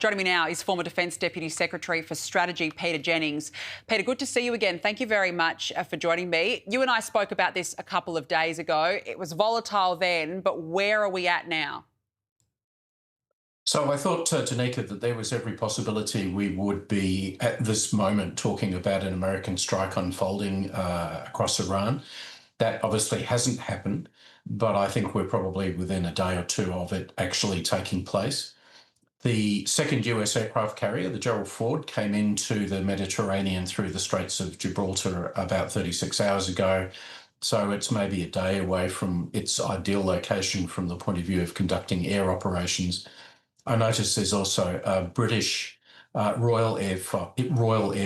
Joining me now is former Defence Deputy Secretary for Strategy, Peter Jennings. Peter, good to see you again. Thank you very much for joining me. You and I spoke about this a couple of days ago. It was volatile then, but where are we at now? So I thought, Danica, that there was every possibility we would be at this moment talking about an American strike unfolding across Iran. That obviously hasn't happened, but I think we're probably within a day or two of it actually taking place. The second US aircraft carrier, the Gerald Ford, came into the Mediterranean through the Straits of Gibraltar about 36 hours ago. So it's maybe a day away from its ideal location from the point of view of conducting air operations. I noticed there's also a British Royal Air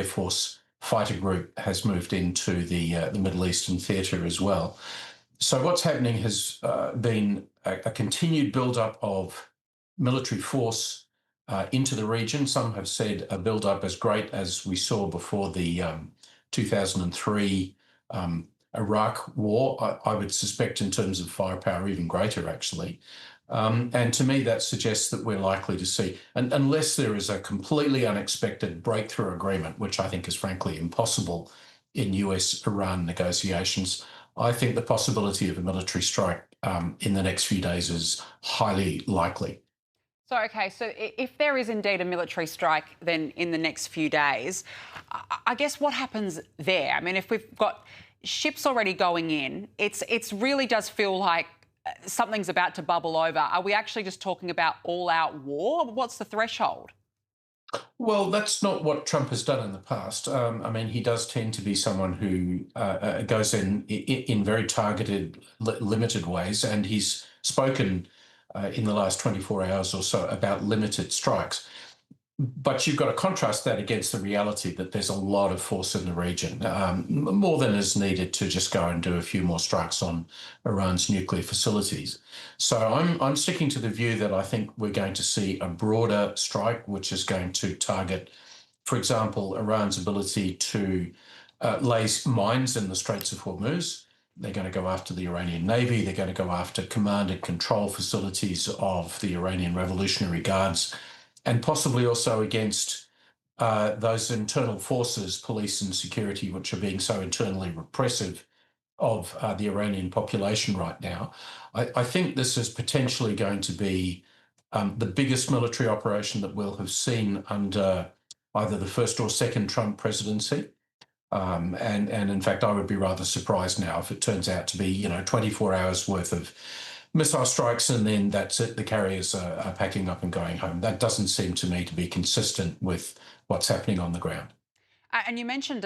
Force fighter group has moved into the Middle Eastern theatre as well. So what's happening has been a continued build-up of military force into the region. Some have said a build-up as great as we saw before the 2003 Iraq war. I would suspect in terms of firepower even greater, actually. And to me, that suggests that we're likely to see, and unless there is a completely unexpected breakthrough agreement, which I think is frankly impossible in US-Iran negotiations, I think the possibility of a military strike in the next few days is highly likely. So if there is indeed a military strike then in the next few days, I guess what happens there? I mean, if we've got ships already going in, it's really does feel like something's about to bubble over. Are we actually just talking about all-out war? What's the threshold? Well, that's not what Trump has done in the past. I mean, he does tend to be someone who goes in very targeted, limited ways, and he's spoken in the last 24 hours or so about limited strikes. But you've got to contrast that against the reality that there's a lot of force in the region, more than is needed to just go and do a few more strikes on Iran's nuclear facilities. So I'm sticking to the view that I think we're going to see a broader strike, which is going to target, for example, Iran's ability to lay mines in the Straits of Hormuz. They're going to go after the Iranian Navy. They're going to go after command and control facilities of the Iranian Revolutionary Guards, and possibly also against those internal forces, police and security, which are being so internally repressive of the Iranian population right now. I think this is potentially going to be the biggest military operation that we'll have seen under either the first or second Trump presidency. And in fact, I would be rather surprised now if it turns out to be, 24 hours worth of missile strikes and then that's it. The carriers are packing up and going home. That doesn't seem to me to be consistent with what's happening on the ground. And you mentioned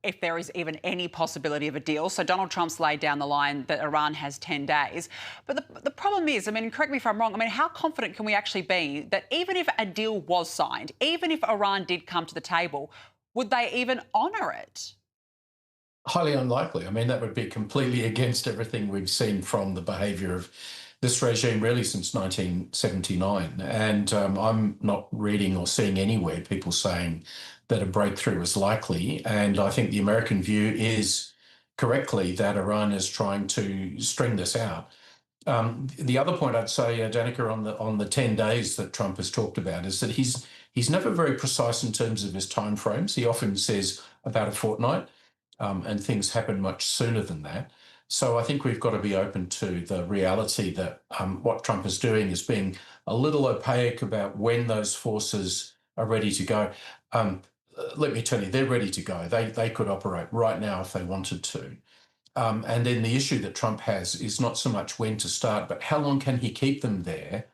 if there is even any possibility of a deal. So Donald Trump's laid down the line that Iran has 10 days. But the problem is, I mean, correct me if I'm wrong, I mean, how confident can we actually be that even if a deal was signed, even if Iran did come to the table, would they even honour it? Highly unlikely. I mean, that would be completely against everything we've seen from the behaviour of this regime really since 1979. And I'm not reading or seeing anywhere people saying that a breakthrough is likely. And I think the American view is correctly that Iran is trying to string this out. The other point I'd say, Danica, on the 10 days that Trump has talked about is that he's never very precise in terms of his timeframes. He often says about a fortnight. And things happen much sooner than that. So I think we've got to be open to the reality that what Trump is doing is being a little opaque about when those forces are ready to go. Let me tell you, they're ready to go. They could operate right now if they wanted to. And then the issue that Trump has is not so much when to start, but how long can he keep them there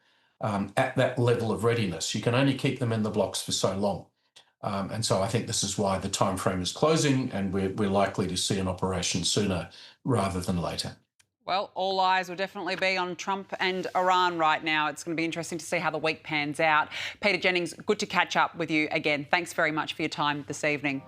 at that level of readiness? You can only keep them in the blocks for so long. And so I think this is why the time frame is closing and we're likely to see an operation sooner rather than later. Well, all eyes will definitely be on Trump and Iran right now. It's going to be interesting to see how the week pans out. Peter Jennings, good to catch up with you again. Thanks very much for your time this evening.